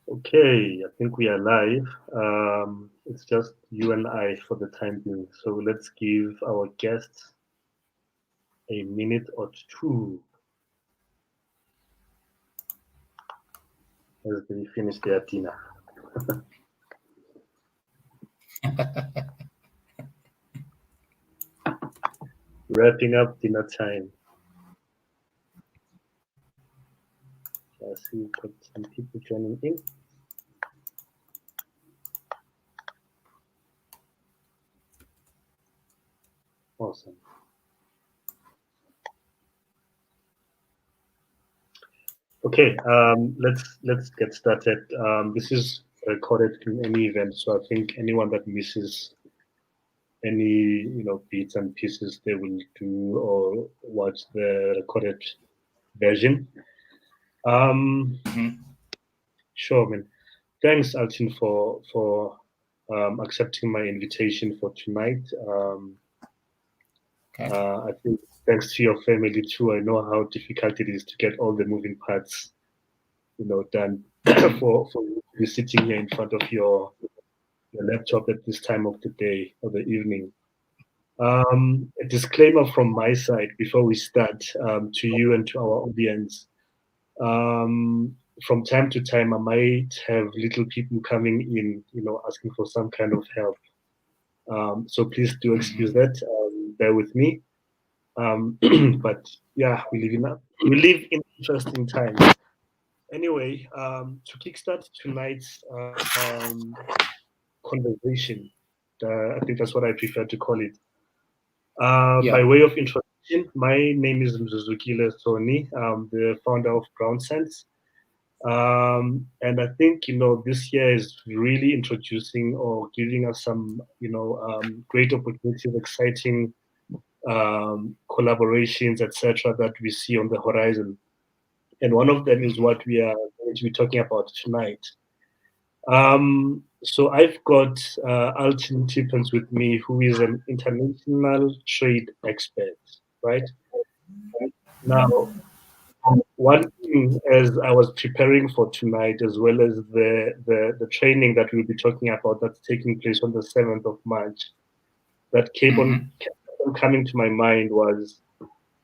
Okay, I think we are live. It's just you and I for the time being. So let's give our guests a minute or two as they finish their dinner. Wrapping up dinner time. I see we've got some people joining in. Awesome. Okay, let's get started. This is recorded in any event, so I think anyone that misses any bits and pieces, they will do or watch the recorded version. Sure, man. Thanks, Alton, for accepting my invitation for tonight. Okay. I think thanks to your family too. I know how difficult it is to get all the moving parts, done for you to be sitting here in front of your laptop at this time of the day or the evening. A disclaimer from my side before we start, to you and to our audience. From time to time, I might have little people coming in, asking for some kind of help. So please do excuse that. Bear with me. But yeah, we live in interesting times. Anyway, to kickstart tonight's conversation, I think that's what I prefer to call it. By way of introduction, my name is Mzuzukile Soni. I'm the founder of BrownSense. And I think, this year is really introducing or giving us some, great opportunities, exciting collaborations, etc., that we see on the horizon. And one of them is what we are going to be talking about tonight. So I've got Alton Tippens with me, who is an international trade expert, right? Now, one thing, as I was preparing for tonight, as well as the training that we'll be talking about that's taking place on the 7th of March, that kept on coming to my mind was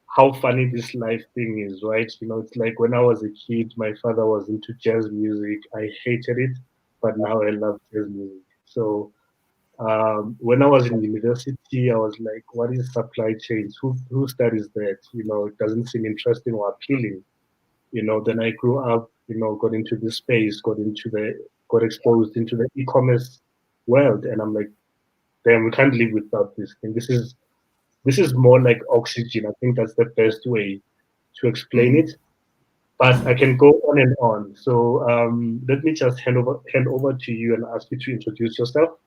how funny this life thing is, right? It's like when I was a kid, my father was into jazz music. I hated it, but now I love jazz music. So when I was in university, I was like, what is supply chains? Who studies that? It doesn't seem interesting or appealing. Then I grew up, got into this space, got exposed into the e-commerce world, and I'm like, damn, we can't live without this thing. This is more like oxygen. I think that's the best way to explain it. But I can go on and on. So let me just hand over to you and ask you to introduce yourself.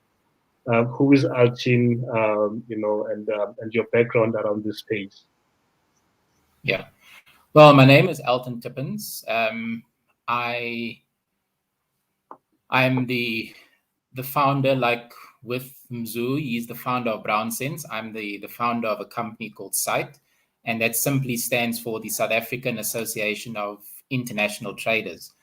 Who is Alton, and your background around this space? Yeah. Well, my name is Alton Tippens. I'm the founder, like with Mzu. He's the founder of BrownSense. I'm the founder of a company called SITE, and that simply stands for the South African Association of International Traders.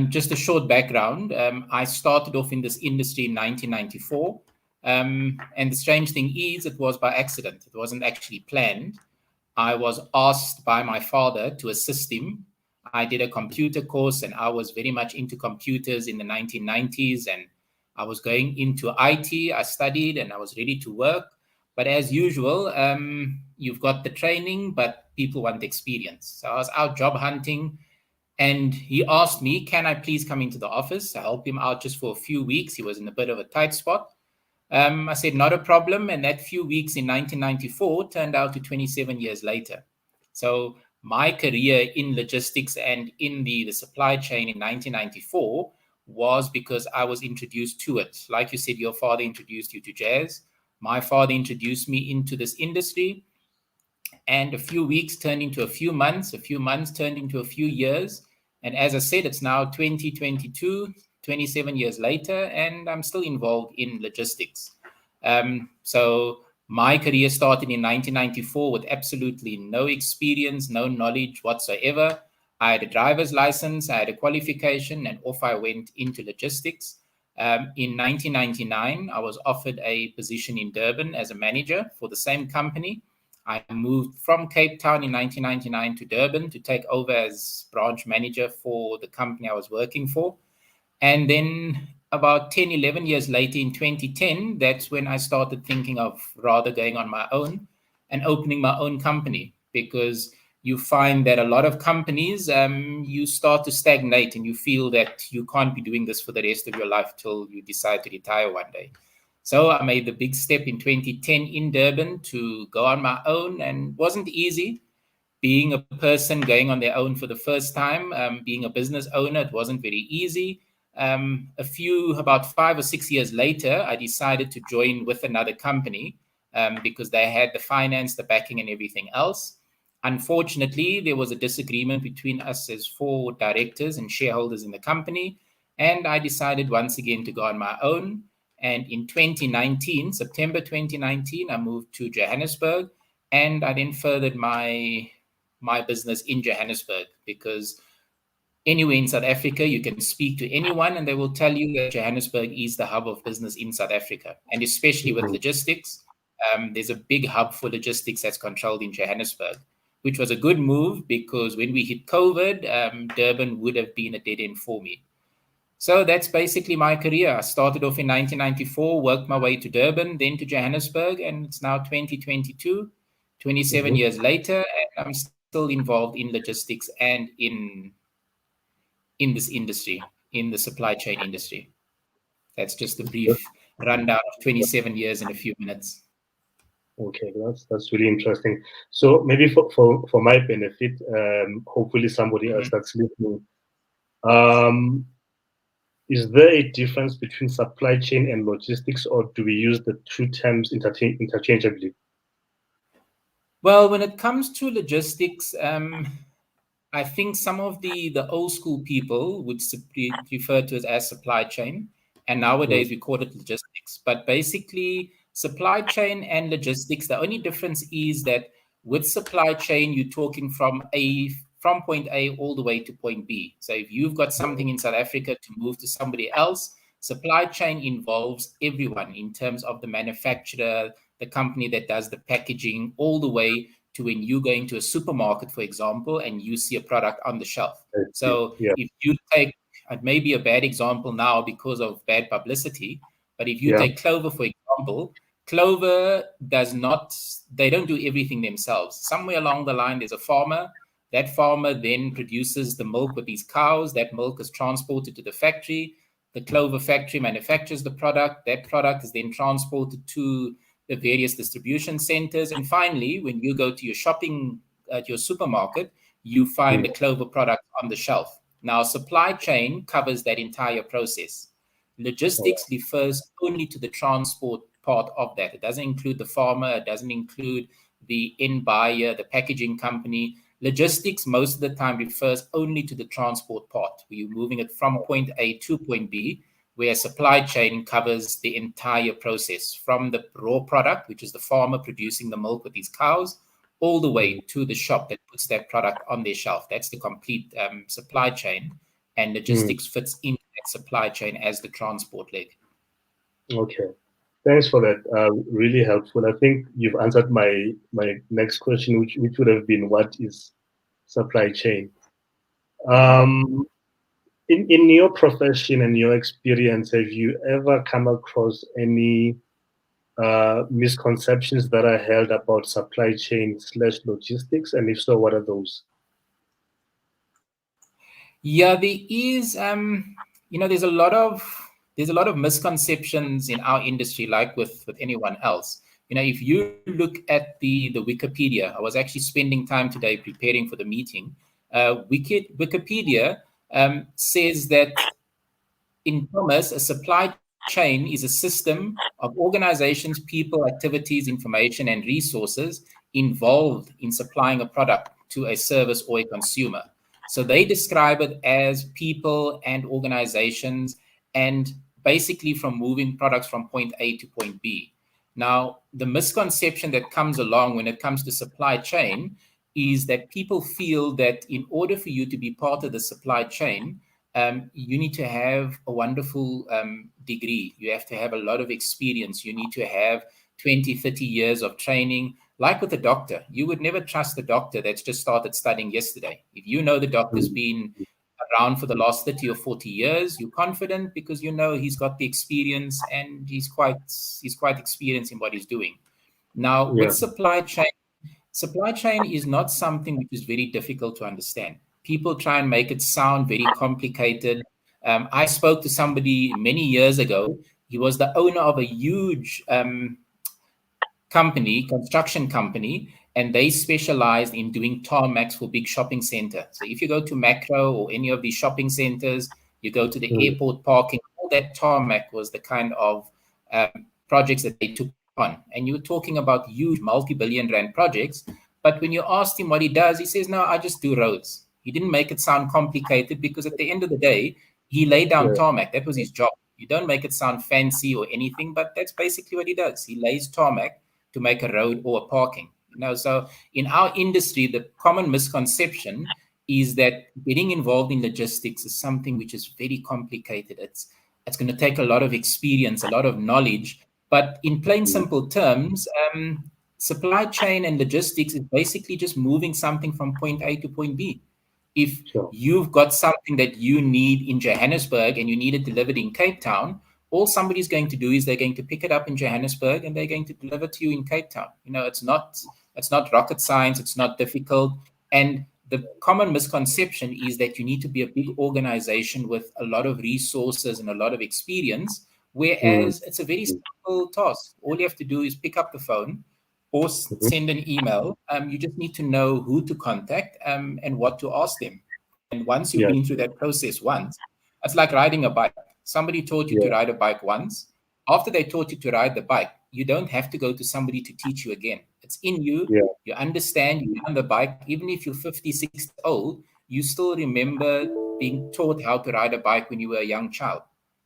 Just a short background. I started off in this industry in 1994. And the strange thing is, it was by accident. It wasn't actually planned. I was asked by my father to assist him. I did a computer course, and I was very much into computers in the 1990s, and I was going into IT. I studied and I was ready to work. But as usual, you've got the training, but people want experience. So I was out job hunting, and he asked me, can I please come into the office? I helped him out just for a few weeks. He was in a bit of a tight spot. I said, not a problem. And that few weeks in 1994 turned out to 27 years later. So my career in logistics and in the supply chain in 1994 was because I was introduced to it. Like you said, your father introduced you to jazz. My father introduced me into this industry. And a few weeks turned into a few months turned into a few years. And as I said, it's now 2022, 27 years later, and I'm still involved in logistics. So My career started in 1994 with absolutely no experience, no knowledge whatsoever. I had a driver's license, I had a qualification, and off I went into logistics. In 1999, I was offered a position in Durban as a manager for the same company. I moved from Cape Town in 1999 to Durban to take over as branch manager for the company I was working for. And then about 10, 11 years later in 2010, that's when I started thinking of rather going on my own and opening my own company, because you find that a lot of companies, you start to stagnate and you feel that you can't be doing this for the rest of your life till you decide to retire one day. So I made the big step in 2010 in Durban to go on my own, and it wasn't easy. Being a person going on their own for the first time, being a business owner, it wasn't very easy. About 5 or 6 years later, I decided to join with another company because they had the finance, the backing, and everything else. Unfortunately, there was a disagreement between us as 4 directors and shareholders in the company, and I decided once again to go on my own. And in 2019, September 2019, I moved to Johannesburg, and I then furthered my business in Johannesburg, because anywhere in South Africa, you can speak to anyone and they will tell you that Johannesburg is the hub of business in South Africa. And especially with logistics, there's a big hub for logistics that's controlled in Johannesburg, which was a good move, because when we hit COVID, Durban would have been a dead end for me. So that's basically my career. I started off in 1994, worked my way to Durban, then to Johannesburg, and it's now 2022, 27 years later, and I'm still involved in logistics and in this industry, in the supply chain industry. That's just a brief rundown of 27 years in a few minutes. Okay, that's really interesting. So maybe for my benefit, hopefully somebody else that's listening, is there a difference between supply chain and logistics, or do we use the two terms interchangeably? Well, when it comes to logistics, I think some of the old school people would refer to it as supply chain, and nowadays we call it logistics. But basically, supply chain and logistics, the only difference is that with supply chain, you're talking from point A all the way to point B. So if you've got something in South Africa to move to somebody else, supply chain involves everyone in terms of the manufacturer, the company that does the packaging, all the way to when you go into a supermarket, for example, and you see a product on the shelf. So if you take, it may be a bad example now because of bad publicity, but if you take Clover, for example, Clover they don't do everything themselves. Somewhere along the line, there's a farmer. That farmer then produces the milk with these cows. That milk is transported to the factory. The Clover factory manufactures the product. That product is then transported to the various distribution centers. And finally, when you go to your shopping at your supermarket, you find the Clover product on the shelf. Now, supply chain covers that entire process. Logistics refers only to the transport part of that. It doesn't include the farmer. It doesn't include the end buyer, the packaging company. Logistics most of the time refers only to the transport part, where you're moving it from point A to point B, where supply chain covers the entire process from the raw product, which is the farmer producing the milk with these cows, all the way to the shop that puts that product on their shelf. That's the complete supply chain, and logistics fits into that supply chain as the transport leg. Okay. Thanks for that. Really helpful. I think you've answered my next question, which would have been, what is supply chain? In your profession and your experience, have you ever come across any misconceptions that are held about supply chain / logistics? And if so, what are those? Yeah, there is. There's a lot of misconceptions in our industry, like with anyone else. If you look at the Wikipedia, I was actually spending time today preparing for the meeting. Wikipedia says that in commerce, a supply chain is a system of organizations, people, activities, information, and resources involved in supplying a product to a service or a consumer. So they describe it as people and organizations, and basically from moving products from point A to point B. Now, the misconception that comes along when it comes to supply chain is that people feel that in order for you to be part of the supply chain, you need to have a wonderful degree. You have to have a lot of experience. You need to have 20, 30 years of training. Like with a doctor, you would never trust a doctor that's just started studying yesterday. If you know the doctor's been around for the last 30 or 40 years, you're confident because you know he's got the experience and he's quite experienced in what he's doing. Now, with Yeah. supply chain is not something which is very difficult to understand. People try and make it sound very complicated. I spoke to somebody many years ago. He was the owner of a huge construction company, and they specialized in doing tarmacs for big shopping center. So if you go to Macro or any of these shopping centers, you go to the airport parking, all that tarmac was the kind of projects that they took on. And you were talking about huge multi-billion rand projects. But when you asked him what he does, he says, no, I just do roads. He didn't make it sound complicated because at the end of the day, he laid down tarmac. That was his job. You don't make it sound fancy or anything, but that's basically what he does. He lays tarmac to make a road or a parking. So in our industry, the common misconception is that getting involved in logistics is something which is very complicated. It's going to take a lot of experience, a lot of knowledge. But in plain simple terms, supply chain and logistics is basically just moving something from point A to point B. If you've got something that you need in Johannesburg and you need it delivered in Cape Town, all somebody's going to do is they're going to pick it up in Johannesburg and they're going to deliver to you in Cape Town. It's not rocket science. It's not difficult. And the common misconception is that you need to be a big organization with a lot of resources and a lot of experience, whereas it's a very simple task. All you have to do is pick up the phone or send an email. You just need to know who to contact and what to ask them. And once you've been through that process once, it's like riding a bike. Somebody taught you to ride a bike once. After they taught you to ride the bike, you don't have to go to somebody to teach you again. It's in you. You understand, you're on the bike. Even if you're 50, 60 old, you still remember being taught how to ride a bike when you were a young child.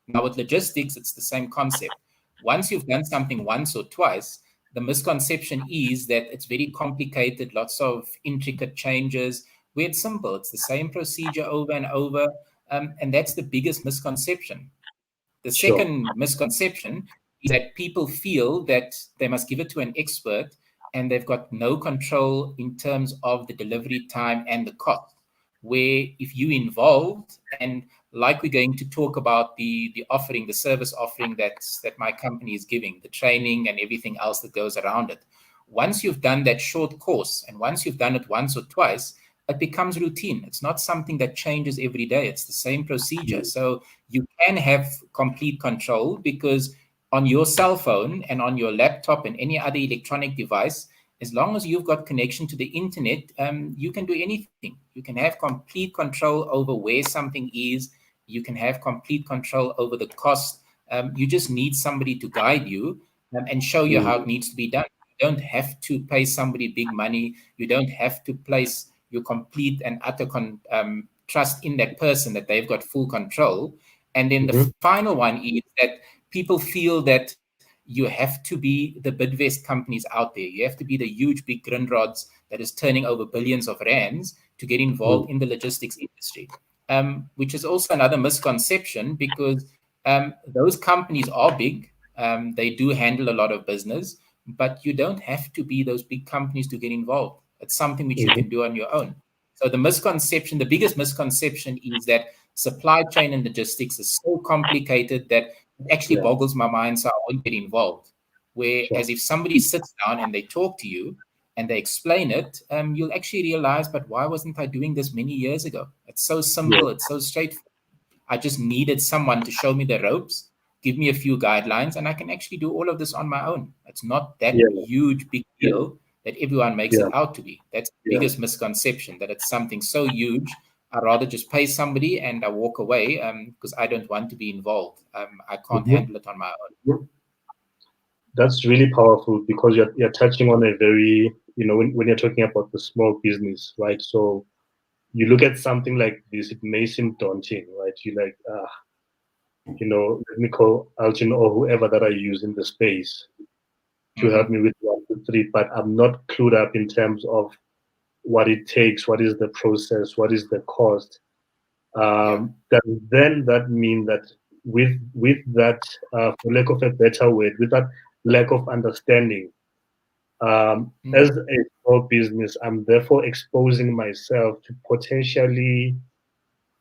Now with logistics, it's the same concept. Once you've done something once or twice, the misconception is that it's very complicated, lots of intricate changes, where it's simple. It's the same procedure over and over. And that's the biggest misconception. The second misconception is that people feel that they must give it to an expert and they've got no control in terms of the delivery time and the cost. Where if you involved, and like we're going to talk about the offering, the service offering that my company is giving, the training and everything else that goes around it. Once you've done that short course and once you've done it once or twice, it becomes routine. It's not something that changes every day. It's the same procedure. So you can have complete control because on your cell phone and on your laptop and any other electronic device, as long as you've got connection to the internet, you can do anything. You can have complete control over where something is. You can have complete control over the cost. You just need somebody to guide you and show you how it needs to be done. You don't have to pay somebody big money. You don't have to place your complete and utter trust in that person that they've got full control. And then the final one is that people feel that you have to be the Bidvest companies out there. You have to be the huge, big grindrods that is turning over billions of rands to get involved in the logistics industry, which is also another misconception because those companies are big. They do handle a lot of business, but you don't have to be those big companies to get involved. It's something which you can do on your own. So the biggest misconception is that supply chain and logistics is so complicated that it actually boggles my mind, so I won't get involved. Whereas if somebody sits down and they talk to you and they explain it, you'll actually realize, but why wasn't I doing this many years ago? It's so simple. It's so straightforward. I just needed someone to show me the ropes, give me a few guidelines, and I can actually do all of this on my own. It's not that huge, big deal that everyone makes it out to be. That's the biggest misconception, that it's something so huge. I'd rather just pay somebody and I walk away because I don't want to be involved. I can't handle it on my own. That's really powerful because you're touching on a very, when you're talking about the small business, right? So you look at something like this, it may seem daunting, right? You're like, let me call Alton or whoever that I use in the space. to help me with 1 to 3, but I'm not clued up in terms of what it takes, what is the process, what is the cost. Then that means that with that, for lack of a better word, with that lack of understanding, as a small business, I'm therefore exposing myself to potentially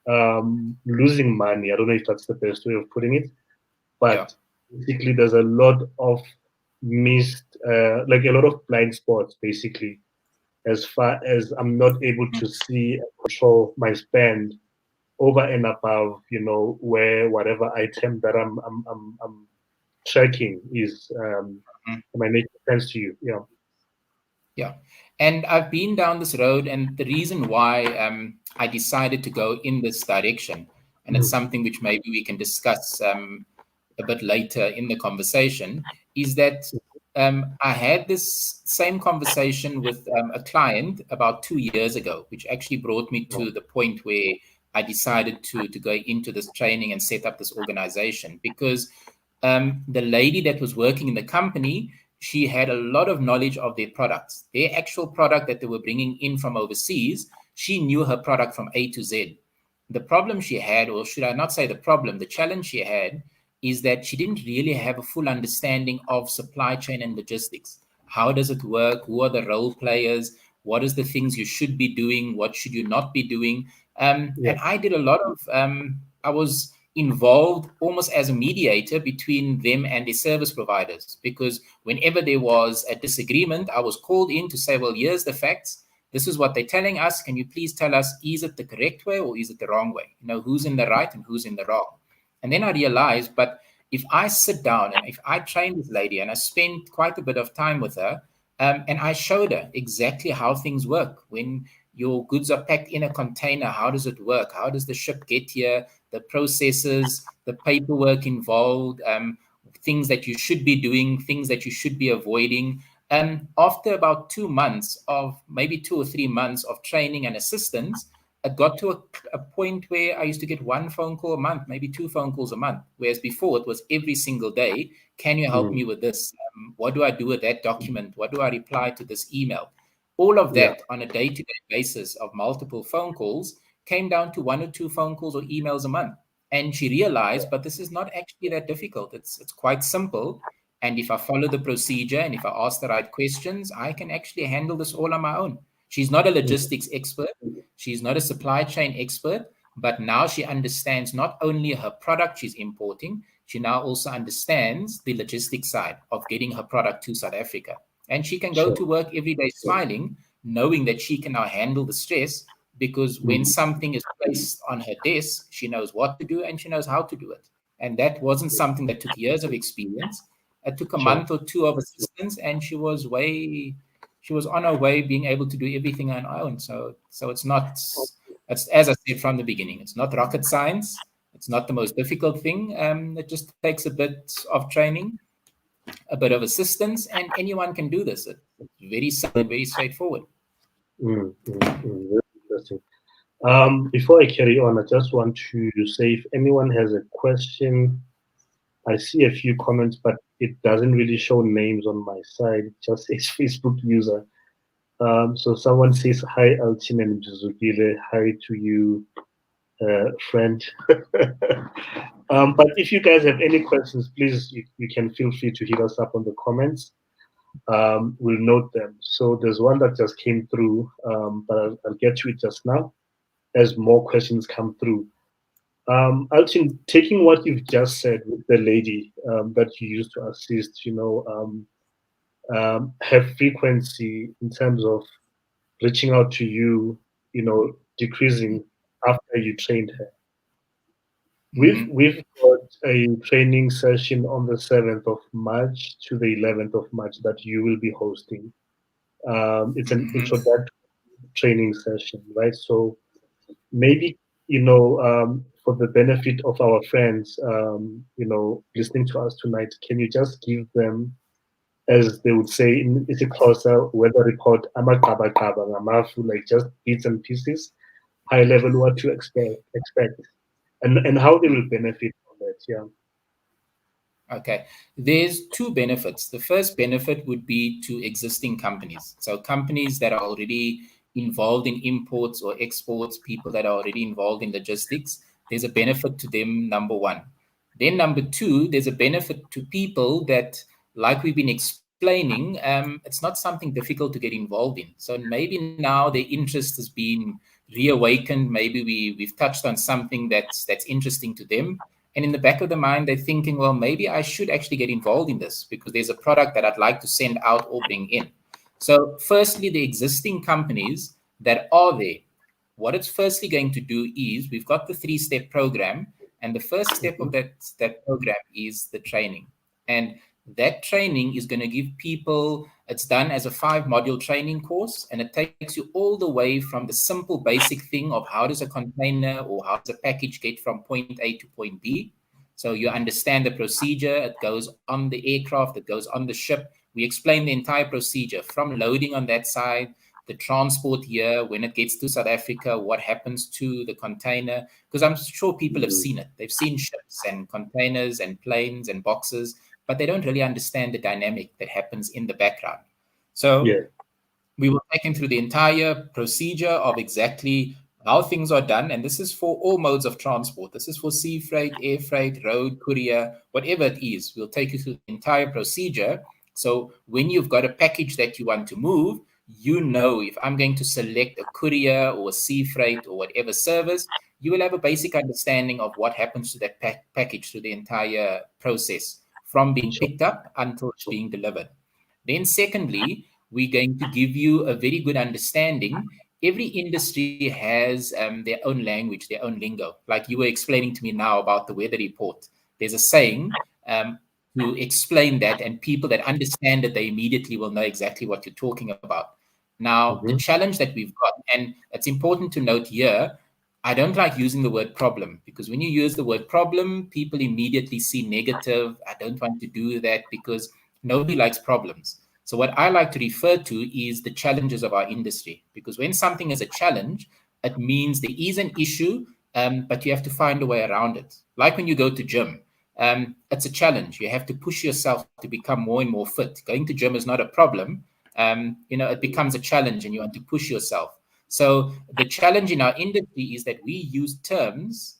losing money. I don't know if that's the best way of putting it, but basically there's a lot of missed, like a lot of blind spots, basically, as far as I'm not able to see and control my spend over and above, where whatever item that I'm tracking is. Am I making sense to you? Yeah. Yeah. And I've been down this road, and the reason why I decided to go in this direction, and it's something which maybe we can discuss a bit later in the conversation, is that I had this same conversation with a client about 2 years ago, which actually brought me to the point where I decided to go into this training and set up this organization, because the lady that was working in the company, she had a lot of knowledge of their products, their actual product that they were bringing in from overseas. She knew her product from A to Z. The problem she had, or should I not say the problem, the challenge she had, is that she didn't really have a full understanding of supply chain and logistics. How does it work? Who are the role players? What is the things you should be doing? What should you not be doing? And I did a lot of, I was involved almost as a mediator between them and their service providers, because whenever there was a disagreement, I was called in to say, well, here's the facts. This is what they're telling us. Can you please tell us, is it the correct way or is it the wrong way? Who's in the right and who's in the wrong? And then I realized, but if I sit down and if I train this lady and I spend quite a bit of time with her, and I showed her exactly how things work. When your goods are packed in a container, how does it work? How does the ship get here? The processes, the paperwork involved, things that you should be doing, things that you should be avoiding. After about 2 months of maybe 2 or 3 months of training and assistance, it got to a point where I used to get 1 phone call a month, maybe 2 phone calls a month, whereas before it was every single day. Can you help me with this? What do I do with that document? What do I reply to this email? All of that on a day-to-day basis of multiple phone calls came down to 1 or 2 phone calls or emails a month. And she realized, but this is not actually that difficult. It's quite simple. And if I follow the procedure and if I ask the right questions, I can actually handle this all on my own. She's not a logistics expert. She's not a supply chain expert, but now she understands not only her product she's importing, she now also understands the logistics side of getting her product to South Africa. And she can go to work every day smiling, knowing that she can now handle the stress, because when something is placed on her desk, she knows what to do and she knows how to do it. And that wasn't something that took years of experience. It took a month or 2 of assistance, and she was on her way being able to do everything on her own. So it's as I said from the beginning, it's not rocket science. It's not the most difficult thing. It just takes a bit of training, a bit of assistance, and anyone can do this. It's very simple and very straightforward. Very interesting. Before I carry on, I just want to say, if anyone has a question, I see a few comments, but it doesn't really show names on my side. It just says Facebook user. So someone says, hi, Alton and Mzuzukile. Hi to you, friend. But if you guys have any questions, please, you can feel free to hit us up on the comments. We'll note them. So there's one that just came through, but I'll get to it just now as more questions come through. Alton, taking what you've just said with the lady that you used to assist, her frequency in terms of reaching out to you, decreasing after you trained her. We've got a training session on the 7th of March to the 11th of March that you will be hosting. It's an introductory training session, right? So maybe, for the benefit of our friends, listening to us tonight, can you just give them, as they would say in isiXhosa, weather report, like just bits and pieces, high level, what to expect, and how they will benefit from that? Okay, there's two benefits. The first benefit would be to existing companies. So companies that are already involved in imports or exports, people that are already involved in logistics, there's a benefit to them, number one. Then number two, there's a benefit to people that, like we've been explaining, it's not something difficult to get involved in. So maybe now their interest has been reawakened. Maybe we've touched on something that's interesting to them. And in the back of the mind, they're thinking, well, maybe I should actually get involved in this because there's a product that I'd like to send out or bring in. So firstly, the existing companies that are there, what it's firstly going to do is we've got the 3-step program. And the first step of that program is the training. And that training is going to give people, it's done as a 5-module training course, and it takes you all the way from the simple basic thing of how does a container or how does a package get from point A to point B. So you understand the procedure. It goes on the aircraft, it goes on the ship. We explain the entire procedure from loading on that side, the transport here, when it gets to South Africa, what happens to the container, because I'm sure people have seen it. They've seen ships and containers and planes and boxes, but they don't really understand the dynamic that happens in the background. So we will take them through the entire procedure of exactly how things are done. And this is for all modes of transport. This is for sea freight, air freight, road, courier, whatever it is. We'll take you through the entire procedure. So when you've got a package that you want to move, you know, if I'm going to select a courier or a sea freight or whatever service, you will have a basic understanding of what happens to that package through the entire process, from being picked up until it's being delivered. Then secondly, we're going to give you a very good understanding. Every industry has their own language, their own lingo. Like you were explaining to me now about the weather report. There's a saying to explain that, and people that understand it, they immediately will know exactly what you're talking about. Now, the challenge that we've got, and it's important to note here, I don't like using the word problem, because when you use the word problem, people immediately see negative. I don't want to do that because nobody likes problems. So what I like to refer to is the challenges of our industry, because when something is a challenge, it means there is an issue, but you have to find a way around it. Like when you go to gym, it's a challenge. You have to push yourself to become more and more fit. Going to gym is not a problem. It becomes a challenge and you want to push yourself. So the challenge in our industry is that we use terms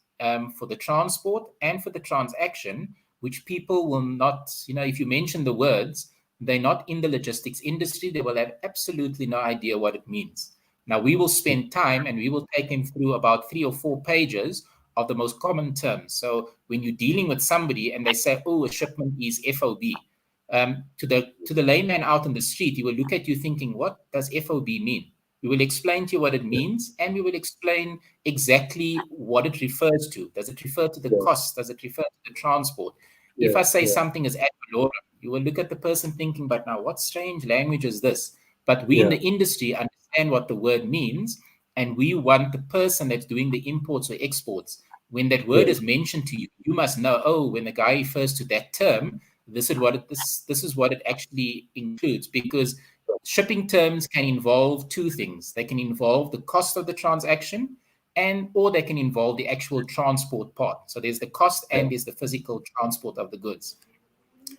for the transport and for the transaction, which people will not, if you mention the words, they're not in the logistics industry, they will have absolutely no idea what it means. Now, we will spend time and we will take them through about 3 or 4 pages of the most common terms. So when you're dealing with somebody and they say, oh, a shipment is FOB, to the layman out on the street, he will look at you thinking, what does FOB mean? We will explain to you what it means, and we will explain exactly what it refers to. Does it refer to the cost? Does it refer to the transport? If I say something is ad valorem, you will look at the person thinking, but now what strange language is this? But we in the industry understand what the word means, and we want the person that's doing the imports or exports, when that word is mentioned to you, you must know, oh, when the guy refers to that term, this is what it actually includes, because shipping terms can involve 2 things. They can involve the cost of the transaction, or they can involve the actual transport part. So there's the cost and there's the physical transport of the goods.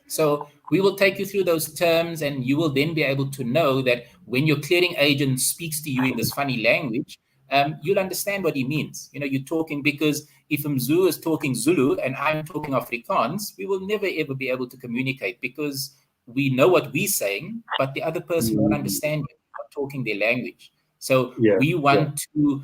So we will take you through those terms, and you will then be able to know that when your clearing agent speaks to you in this funny language, you'll understand what he means. You're talking, because if Mzu is talking Zulu and I'm talking Afrikaans, we will never ever be able to communicate, because we know what we're saying, but the other person won't understand you. We're not talking their language. So we want to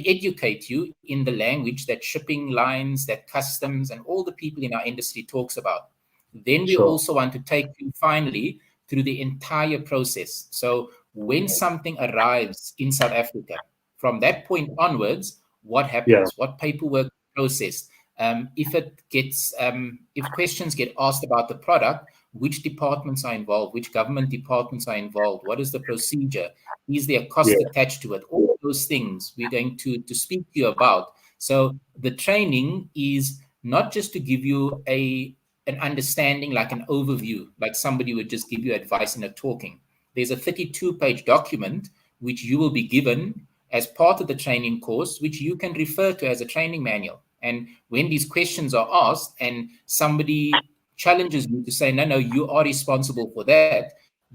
educate you in the language that shipping lines, that customs, and all the people in our industry talks about. Then we also want to take you finally through the entire process. So when something arrives in South Africa, from that point onwards, what happens? What paperwork processed? If questions get asked about the product, which departments are involved? Which government departments are involved? What is the procedure? Is there a cost attached to it? All those things we're going to speak to you about. So the training is not just to give you an understanding, like an overview, like somebody would just give you advice in a talking. There's a 32-page document which you will be given as part of the training course, which you can refer to as a training manual. And when these questions are asked and somebody challenges you to say, no, you are responsible for that,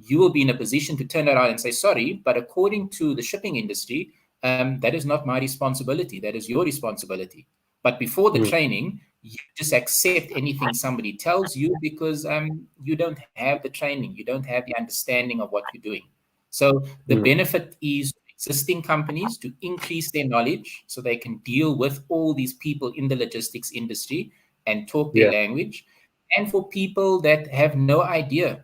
you will be in a position to turn around and say, sorry, but according to the shipping industry, that is not my responsibility. That is your responsibility. But before the training, you just accept anything somebody tells you because you don't have the training. You don't have the understanding of what you're doing. So the benefit is existing companies to increase their knowledge so they can deal with all these people in the logistics industry and talk their language. And for people that have no idea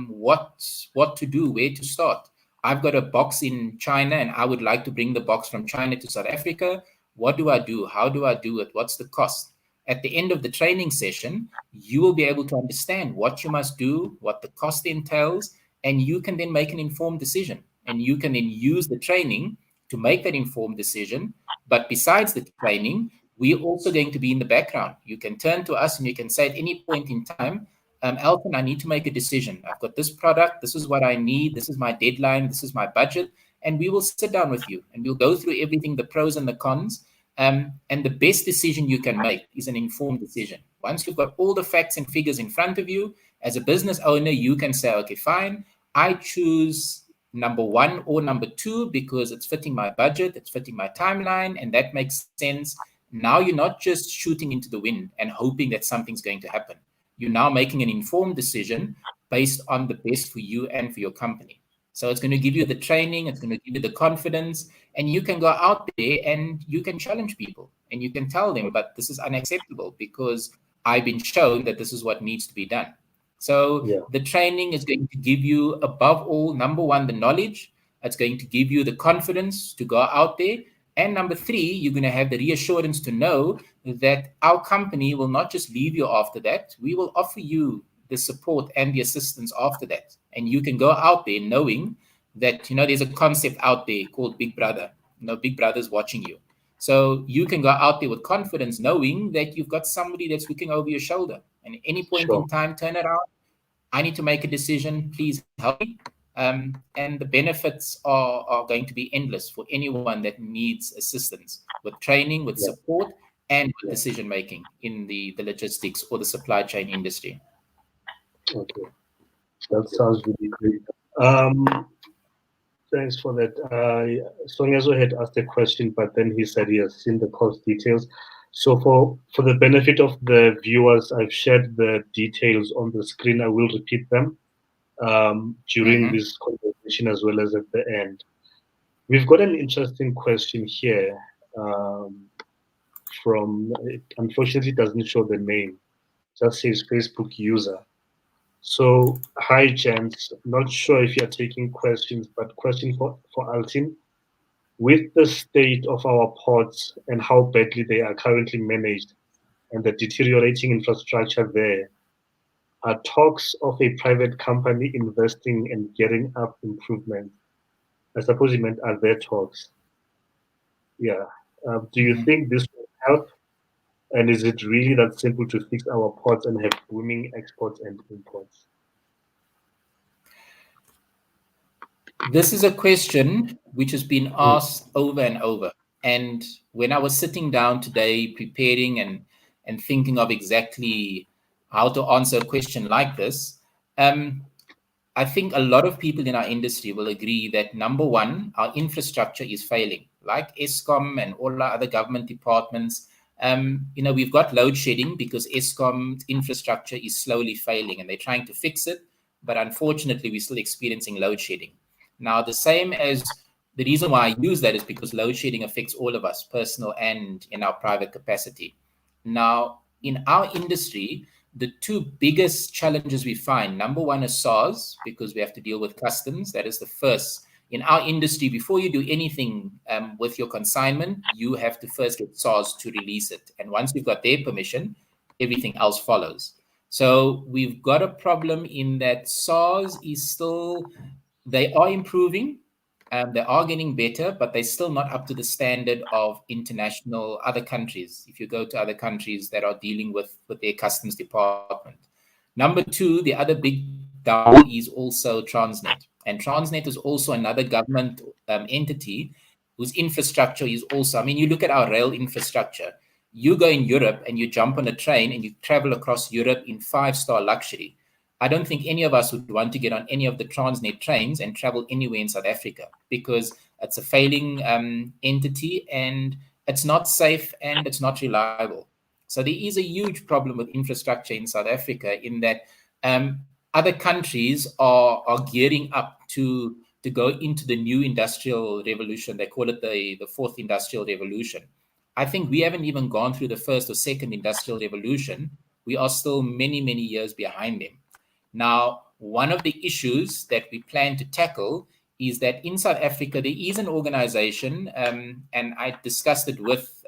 what to do, where to start. I've got a box in China and I would like to bring the box from China to South Africa. What do I do? How do I do it? What's the cost? At the end of the training session, you will be able to understand what you must do, what the cost entails, and you can then make an informed decision. And you can then use the training to make that informed decision. But besides the training, we're also going to be in the background. You can turn to us and you can say at any point in time, Alton, I need to make a decision. I've got this product. This is what I need. This is my deadline. This is my budget. And we will sit down with you and we'll go through everything, the pros and the cons. And the best decision you can make is an informed decision. Once you've got all the facts and figures in front of you, as a business owner, you can say, okay, fine, I choose number 1 or number 2 because it's fitting my budget, it's fitting my timeline, and that makes sense. Now you're not just shooting into the wind and hoping that something's going to happen. You're now making an informed decision based on the best for you and for your company. So it's going to give you the training, it's going to give you the confidence, and you can go out there and you can challenge people and you can tell them, but this is unacceptable because I've been shown that this is what needs to be done. So the training is going to give you, above all, number 1, the knowledge. It's going to give you the confidence to go out there. And number 3, you're going to have the reassurance to know that our company will not just leave you after that. We will offer you the support and the assistance after that. And you can go out there knowing that, there's a concept out there called Big Brother. Big Brother's watching you. So you can go out there with confidence knowing that you've got somebody that's looking over your shoulder. And at any point in time, turn around. I need to make a decision. Please help me. And the benefits are going to be endless for anyone that needs assistance with training, with support, and with decision-making in the logistics or the supply chain industry. Okay. That sounds really great. Thanks for that. Sonyazo had asked a question, but then he said he has seen the course details. So for the benefit of the viewers, I've shared the details on the screen. I will repeat them during this conversation as well as at the end. We've got an interesting question here from, unfortunately, it doesn't show the name, it just says Facebook user. So, hi, gents. Not sure if you're taking questions, but question for Alton. With the state of our ports and how badly they are currently managed and the deteriorating infrastructure there, are talks of a private company investing and getting up improvement? I suppose you meant, are there talks? Yeah. Do you think this will help? And is it really that simple to fix our ports and have booming exports and imports? This is a question which has been asked over and over. And when I was sitting down today preparing and thinking of exactly how to answer a question like this, I think a lot of people in our industry will agree that, number 1, our infrastructure is failing. Like Eskom and all our other government departments, we've got load shedding because Eskom's infrastructure is slowly failing and they're trying to fix it. But unfortunately, we're still experiencing load shedding. Now, the same as the reason why I use that is because load shedding affects all of us, personal and in our private capacity. Now, in our industry, the 2 biggest challenges we find, number 1 is SARS, because we have to deal with customs. That is the first. In our industry, before you do anything with your consignment, you have to first get SARS to release it. And once you've got their permission, everything else follows. So we've got a problem in that SARS is still, they are improving. They are getting better, but they're still not up to the standard of international other countries. If you go to other countries that are dealing with their customs department. Number 2, the other big down is also Transnet. And Transnet is also another government entity whose infrastructure is also, you look at our rail infrastructure, You go in Europe and you jump on a train and you travel across Europe in 5-star luxury. I don't think any of us would want to get on any of the Transnet trains and travel anywhere in South Africa, because it's a failing entity and it's not safe and it's not reliable. So there is a huge problem with infrastructure in South Africa, in that other countries are gearing up to go into the new industrial revolution. They call it the fourth industrial revolution. I think we haven't even gone through the first or second industrial revolution. We are still many, many years behind them. Now, one of the issues that we plan to tackle is that in South Africa, there is an organization, and I discussed it with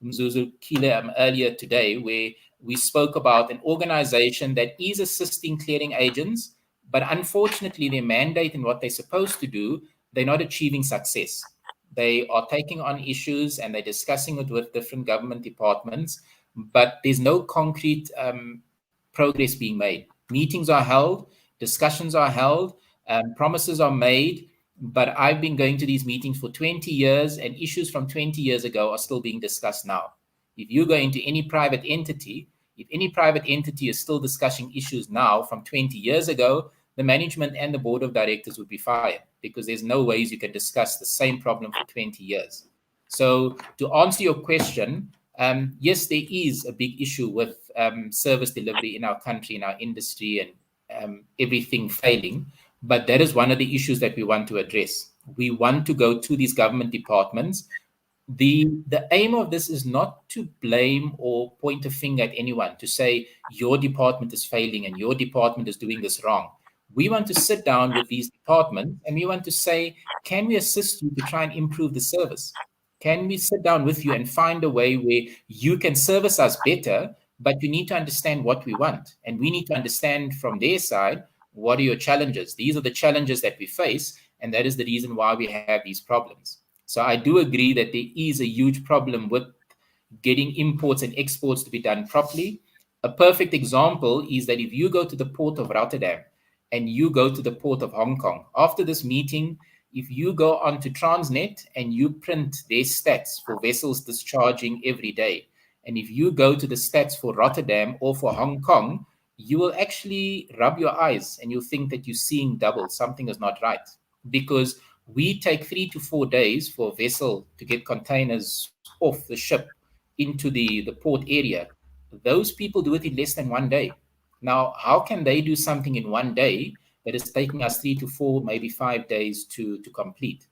Mzuzukile earlier today, where we spoke about an organization that is assisting clearing agents, but unfortunately, their mandate and what they're supposed to do, they're not achieving success. They are taking on issues and they're discussing it with different government departments, but there's no concrete progress being made. Meetings are held, discussions are held, promises are made, but I've been going to these meetings for 20 years, and issues from 20 years ago are still being discussed now. If you go into any private entity, if any private entity is still discussing issues now from 20 years ago, the management and the board of directors would be fired, because there's no ways you can discuss the same problem for 20 years. So to answer your question, yes, there is a big issue with service delivery in our country, in our industry, and everything failing. But that is one of the issues that we want to address. We want to go to these government departments. The aim of this is not to blame or point a finger at anyone to say your department is failing and your department is doing this wrong. We want to sit down with these departments and we want to say, can we assist you to try and improve the service? Can we sit down with you and find a way where you can service us better, but you need to understand what we want. And we need to understand from their side, what are your challenges? These are the challenges that we face, and that is the reason why we have these problems. So I do agree that there is a huge problem with getting imports and exports to be done properly. A perfect example is that if you go to the port of Rotterdam and you go to the port of Hong Kong, after this meeting, if you go onto Transnet and you print their stats for vessels discharging every day, and if you go to the stats for Rotterdam or for Hong Kong, you will actually rub your eyes and you'll think that you're seeing double. Something is not right, because we take 3 to 4 days for a vessel to get containers off the ship into the port area. Those people do it in less than 1 day. Now, how can they do something in 1 day that is taking us 3 to 4, maybe 5 days to complete?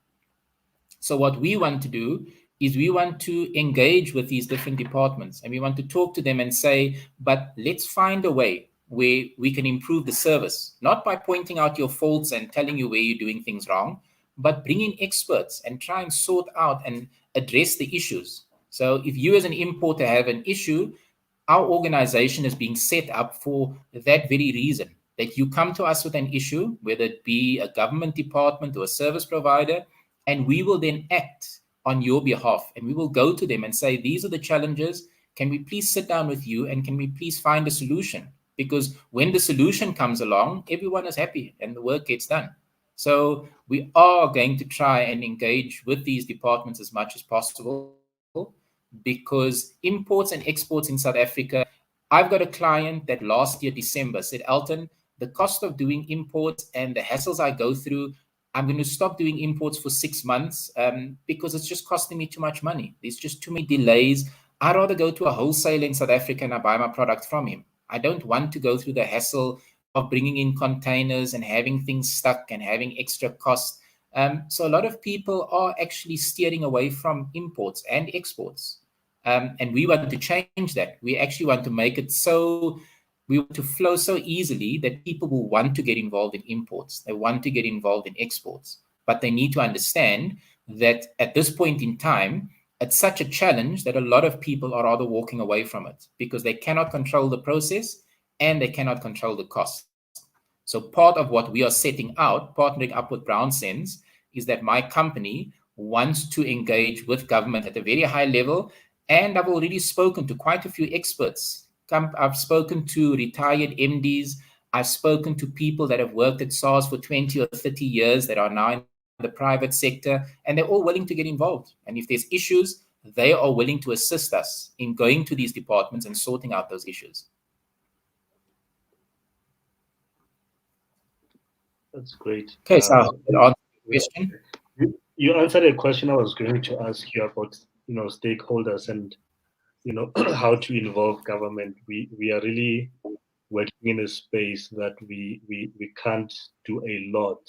So what we want to do is we want to engage with these different departments, and we want to talk to them and say, but let's find a way where we can improve the service, not by pointing out your faults and telling you where you're doing things wrong, but bring in experts and try and sort out and address the issues. So if you as an importer have an issue, our organization is being set up for that very reason, that you come to us with an issue, whether it be a government department or a service provider, and we will then act on your behalf, and we will go to them and say, these are the challenges. Can we please sit down with you, and can we please find a solution? Because when the solution comes along, everyone is happy and the work gets done. So we are going to try and engage with these departments as much as possible, because imports and exports in South Africa, I've got a client that last year, December, said, Alton, the cost of doing imports and the hassles I go through, I'm going to stop doing imports for 6 months because it's just costing me too much money. There's just too many delays. I'd rather go to a wholesaler in South Africa and I buy my product from him. I don't want to go through the hassle of bringing in containers and having things stuck and having extra costs. So a lot of people are actually steering away from imports and exports. And we want to change that. We actually want to make it so, we want to flow so easily that people will want to get involved in imports. They want to get involved in exports. But they need to understand that at this point in time, it's such a challenge that a lot of people are rather walking away from it because they cannot control the process and they cannot control the cost. So part of what we are setting out, partnering up with BrownSense, is that my company wants to engage with government at a very high level. And I've already spoken to quite a few experts. I've spoken to retired MDs. I've spoken to people that have worked at SARS for 20 or 30 years that are now in the private sector, and they're all willing to get involved. And if there's issues, they are willing to assist us in going to these departments and sorting out those issues. That's great. Okay, so I hope that answers the question. You answered a question I was going to ask you about, stakeholders and, how to involve government. We are really working in a space that we can't do a lot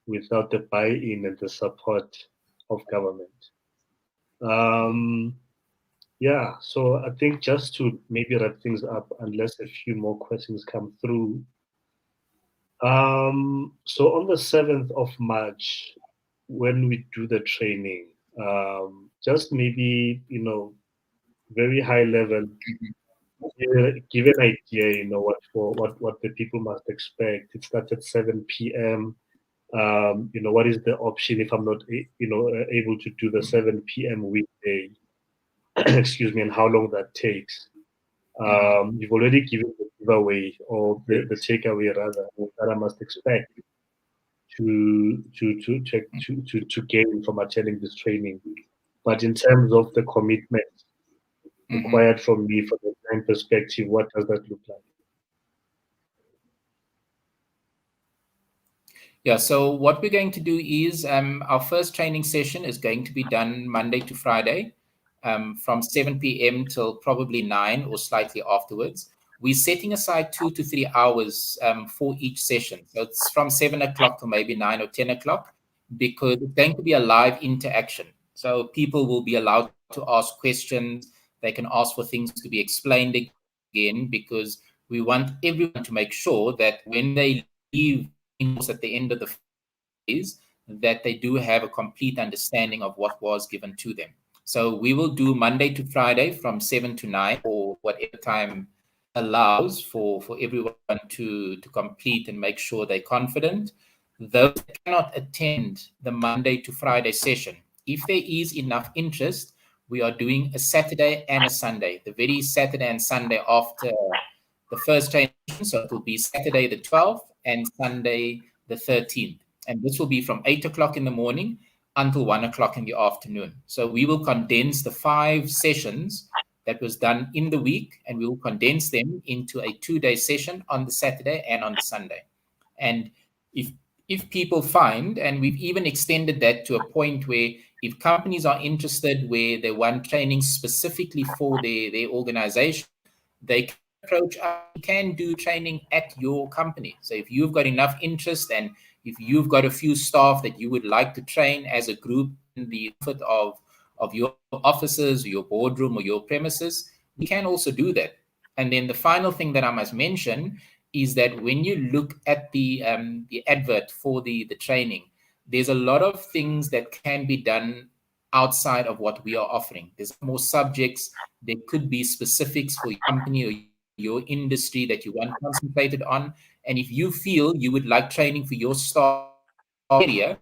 without the buy-in and the support of government. Yeah, so I think just to maybe wrap things up, unless a few more questions come through. So on the 7th of March, when we do the training, just maybe, very high level, give an idea, what the people must expect. It starts at 7 p.m. What is the option if I'm not, able to do the 7 p.m. weekday? Excuse me, and how long that takes. You've already given the giveaway or the takeaway rather that I must expect to gain from attending this training. But in terms of the commitment required from me from the time perspective, what does that look like? Yeah, so what we're going to do is our first training session is going to be done Monday to Friday from 7 p.m. till probably 9 or slightly afterwards. We're setting aside 2 to 3 hours for each session. So it's from 7 o'clock to maybe 9 or 10 o'clock because it's going to be a live interaction. So people will be allowed to ask questions. They can ask for things to be explained again because we want everyone to make sure that when they leave at the end of the phase, that they do have a complete understanding of what was given to them. So we will do Monday to Friday from 7 to 9 or whatever time allows for everyone to complete and make sure they're confident. Those that cannot attend the Monday to Friday session, if there is enough interest, we are doing a Saturday and a Sunday, the very Saturday and Sunday after the first training. So it will be Saturday the 12th and Sunday the 13th. And this will be from 8 o'clock in the morning until 1 o'clock in the afternoon. So we will condense the 5 sessions that was done in the week, and we will condense them into a 2-day session on the Saturday and on the Sunday. And if people find, and we've even extended that to a point where if companies are interested where they want training specifically for their organization, they can approach us. You can do training at your company. So if you've got enough interest and if you've got a few staff that you would like to train as a group in the comfort of your offices or your boardroom or your premises, we can also do that. And then the final thing that I must mention is that when you look at the advert for the training, there's a lot of things that can be done outside of what we are offering. There's more subjects. There could be specifics for your company or your industry that you want concentrated on. And if you feel you would like training for your staff area,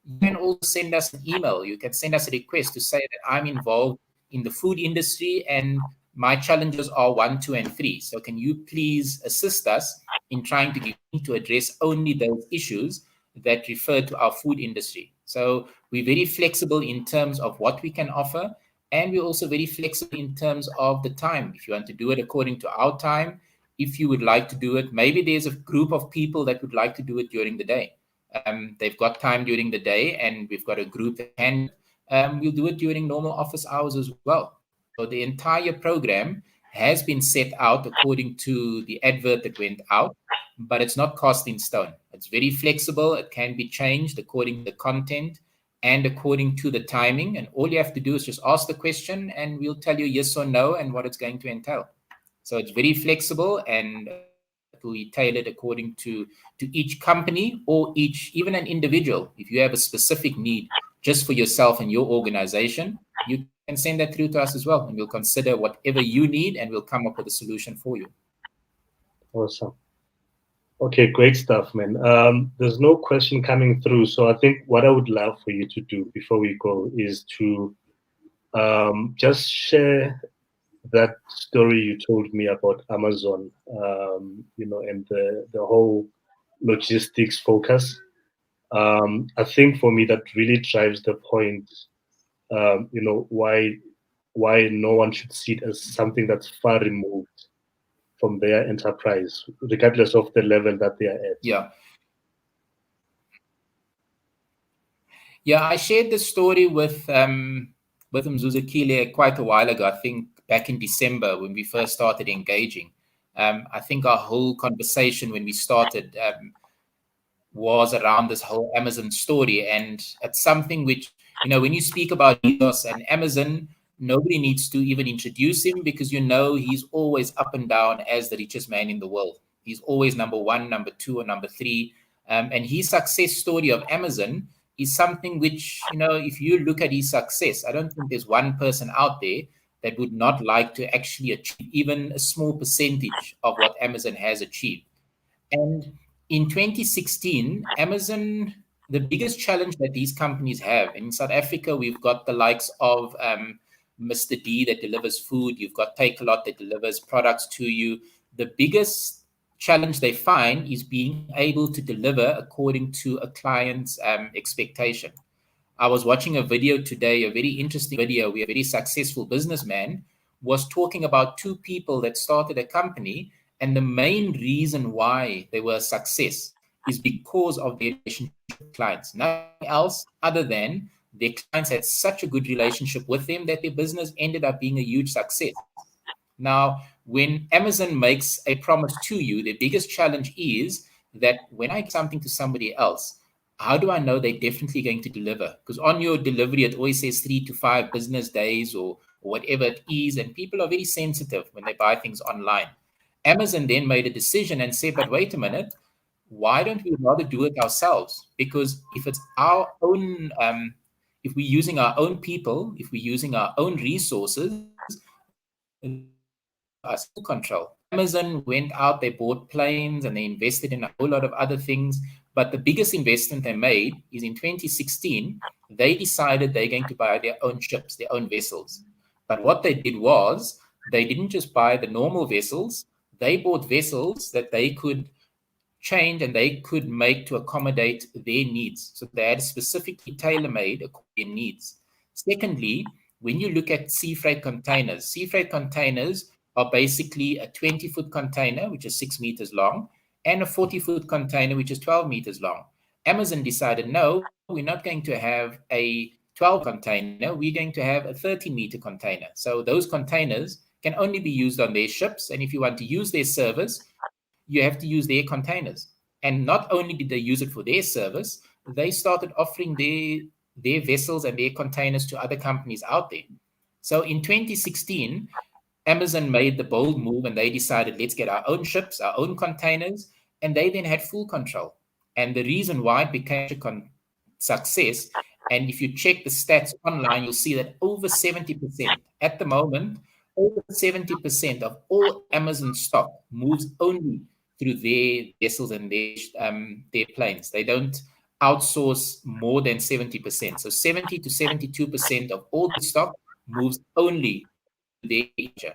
you can also send us an email. You can send us a request to say that I'm involved in the food industry and my challenges are 1, 2, and 3. So can you please assist us in trying to address only those issues that refer to our food industry? So we're very flexible in terms of what we can offer. And we're also very flexible in terms of the time. If you want to do it according to our time, if you would like to do it, maybe there's a group of people that would like to do it during the day. They've got time during the day and we've got a group that can. We'll do it during normal office hours as well. So the entire program has been set out according to the advert that went out, but it's not cast in stone. It's very flexible. It can be changed according to the content and according to the timing. And all you have to do is just ask the question and we'll tell you yes or no and what it's going to entail. So it's very flexible and it will be tailored according to each company or even an individual. If you have a specific need just for yourself and your organization, you can send that through to us as well. And we'll consider whatever you need and we'll come up with a solution for you. Awesome. Okay, great stuff, man. There's no question coming through. So I think what I would love for you to do before we go is to just share that story you told me about Amazon, and the whole logistics focus. I think for me that really drives the point why no one should see it as something that's far removed from their enterprise, regardless of the level that they are at. Yeah, I shared this story with Mzuzukile quite a while ago. I think back in December when we first started engaging. I think our whole conversation when we started was around this whole Amazon story, and it's something which, when you speak about ethos and Amazon, nobody needs to even introduce him, because he's always up and down as the richest man in the world. He's always number one, number two, or number three. And his success story of Amazon is something which, if you look at his success, I don't think there's one person out there that would not like to actually achieve even a small percentage of what Amazon has achieved. And in 2016, Amazon, the biggest challenge that these companies have, in South Africa, we've got the likes of Mr. D that delivers food. You've got Takealot that delivers products to you. The biggest challenge they find is being able to deliver according to a client's expectation. I was watching a video today, a very interesting video where a very successful businessman was talking about two people that started a company, and the main reason why they were a success is because of their relationship with clients. Nothing else other than their clients had such a good relationship with them that their business ended up being a huge success. Now, when Amazon makes a promise to you, the biggest challenge is that when I give something to somebody else, how do I know they're definitely going to deliver? Because on your delivery, it always says 3 to 5 business days or whatever it is, and people are very sensitive when they buy things online. Amazon then made a decision and said, but wait a minute, why don't we rather do it ourselves? Because if it's our own, if we're using our own people, if we're using our own resources, us full control. Amazon went out, they bought planes, and they invested in a whole lot of other things. But the biggest investment they made is in 2016, they decided they're going to buy their own ships, their own vessels. But what they did was they didn't just buy the normal vessels, they bought vessels that they could change and they could make to accommodate their needs. So they had specifically tailor-made according to their needs. Secondly, when you look at sea freight containers are basically a 20-foot container, which is 6 meters long, and a 40-foot container, which is 12 meters long. Amazon decided, no, we're not going to have a 12 container, we're going to have a 30-meter container. So those containers can only be used on their ships, and if you want to use their service, you have to use their containers. And not only did they use it for their service, they started offering their vessels and their containers to other companies out there. So in 2016, Amazon made the bold move and they decided, let's get our own ships, our own containers, and they then had full control. And the reason why it became a success, and if you check the stats online, you'll see that over 70%, at the moment, over 70% of all Amazon stock moves only through their vessels and their planes. They don't outsource more than 70%. So 70 to 72% of all the stock moves only their nature.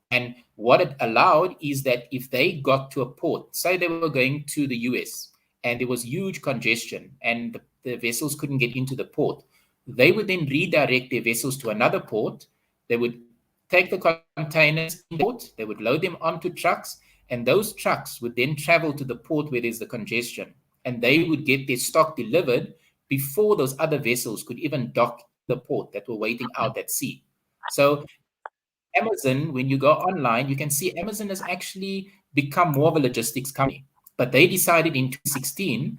And what it allowed is that if they got to a port, say they were going to the US and there was huge congestion and the vessels couldn't get into the port, they would then redirect their vessels to another port. They would take the containers in the port, they would load them onto trucks, and those trucks would then travel to the port where there's the congestion. And they would get their stock delivered before those other vessels could even dock the port that were waiting out at sea. So Amazon, when you go online, you can see Amazon has actually become more of a logistics company. But they decided in 2016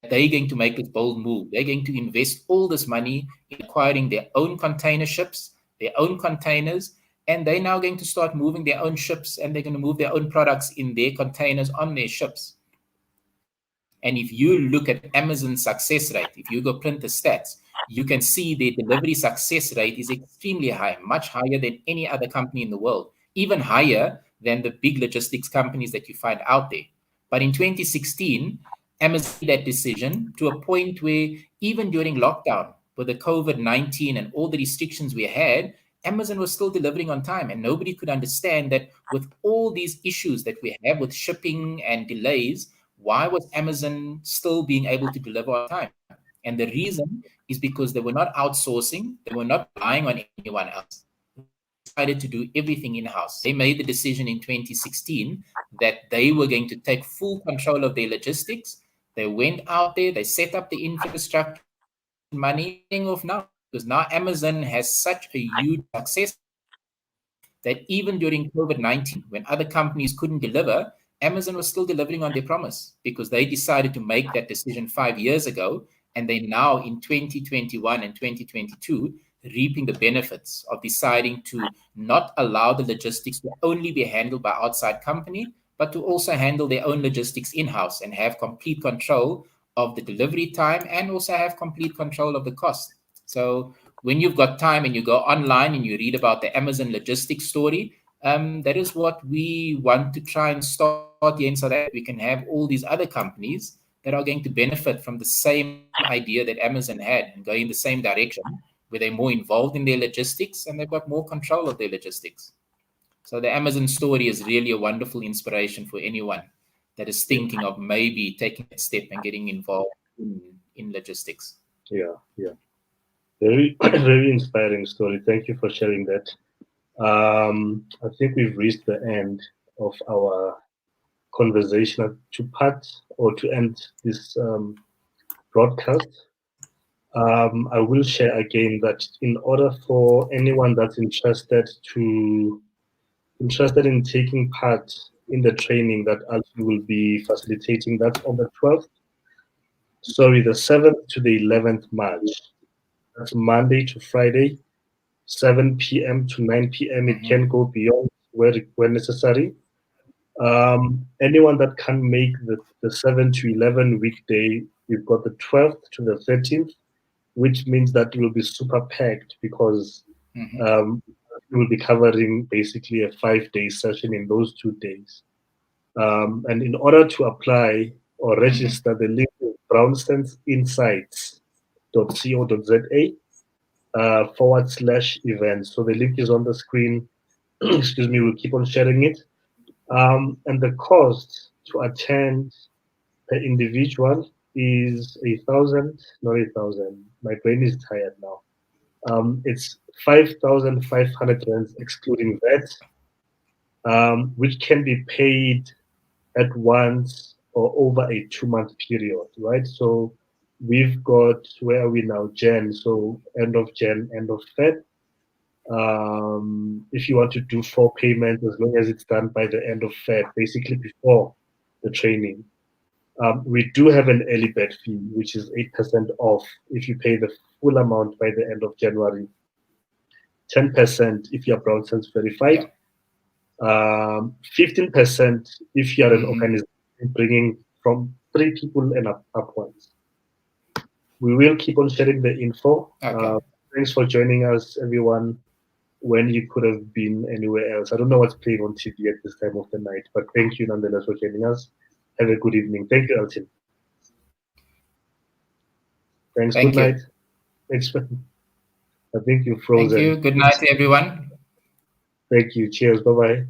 that they're going to make this bold move. They're going to invest all this money in acquiring their own container ships, their own containers, and they're now going to start moving their own ships, and they're going to move their own products in their containers on their ships. And if you look at Amazon's success rate, if you go print the stats, you can see their delivery success rate is extremely high, much higher than any other company in the world, even higher than the big logistics companies that you find out there. But in 2016, Amazon made that decision to a point where even during lockdown, with the COVID-19 and all the restrictions we had, Amazon was still delivering on time. And nobody could understand that with all these issues that we have with shipping and delays, why was Amazon still being able to deliver on time? And the reason is because they were not outsourcing, they were not relying on anyone else. They decided to do everything in-house. They made the decision in 2016 that they were going to take full control of their logistics. They went out there, they set up the infrastructure, money off now, because now Amazon has such a huge success that even during COVID-19, when other companies couldn't deliver, Amazon was still delivering on their promise because they decided to make that decision 5 years ago. And they now in 2021 and 2022 reaping the benefits of deciding to not allow the logistics to only be handled by outside company, but to also handle their own logistics in-house and have complete control of the delivery time and also have complete control of the cost. So when you've got time and you go online and you read about the Amazon logistics story, that is what we want to try and start here in South Africa. We can have all these other companies that are going to benefit from the same idea that Amazon had and go in the same direction, where they're more involved in their logistics and they've got more control of their logistics. So the Amazon story is really a wonderful inspiration for anyone that is thinking of maybe taking that step and getting involved in logistics. Yeah. Very, very inspiring story. Thank you for sharing that. I think we've reached the end of our conversation. To part or to end this broadcast, I will share again that in order for anyone that's interested in taking part in the training that Alton will be facilitating, that's on the 7th to the 11th March. That's Monday to Friday, 7 p.m. to 9 p.m. It can go beyond where necessary. Anyone that can make the 7 to 11 weekday, we've got the 12th to the 13th, which means that it will be super packed because we will be covering basically a 5-day session in those 2 days. And in order to apply or register, the link is brownsensinsights.co.za /events. So the link is on the screen. Excuse me, we'll keep on sharing it. And the cost to attend per individual is 1,000, not 8,000. My brain is tired now. It's 5,500 rands excluding that, which can be paid at once or over a 2-month period, right? So we've got, where are we now? Jan, so end of Jan, end of Feb. If you want to do 4 payments, as long as it's done by the end of Feb, basically before the training. We do have an early bird fee, which is 8% off if you pay the full amount by the end of January. 10% if you're BrownSense verified. 15% if you are an organization bringing from 3 people and upwards. We will keep on sharing the info. Thanks for joining us, everyone, when you could have been anywhere else. I don't know what's playing on TV at this time of the night, but thank you nonetheless for joining us. Have a good evening. Thank you, Alton. Thanks. Good night. Thanks. I think you're frozen. Thank you. Good night, everyone. Thank you. Cheers. Bye-bye.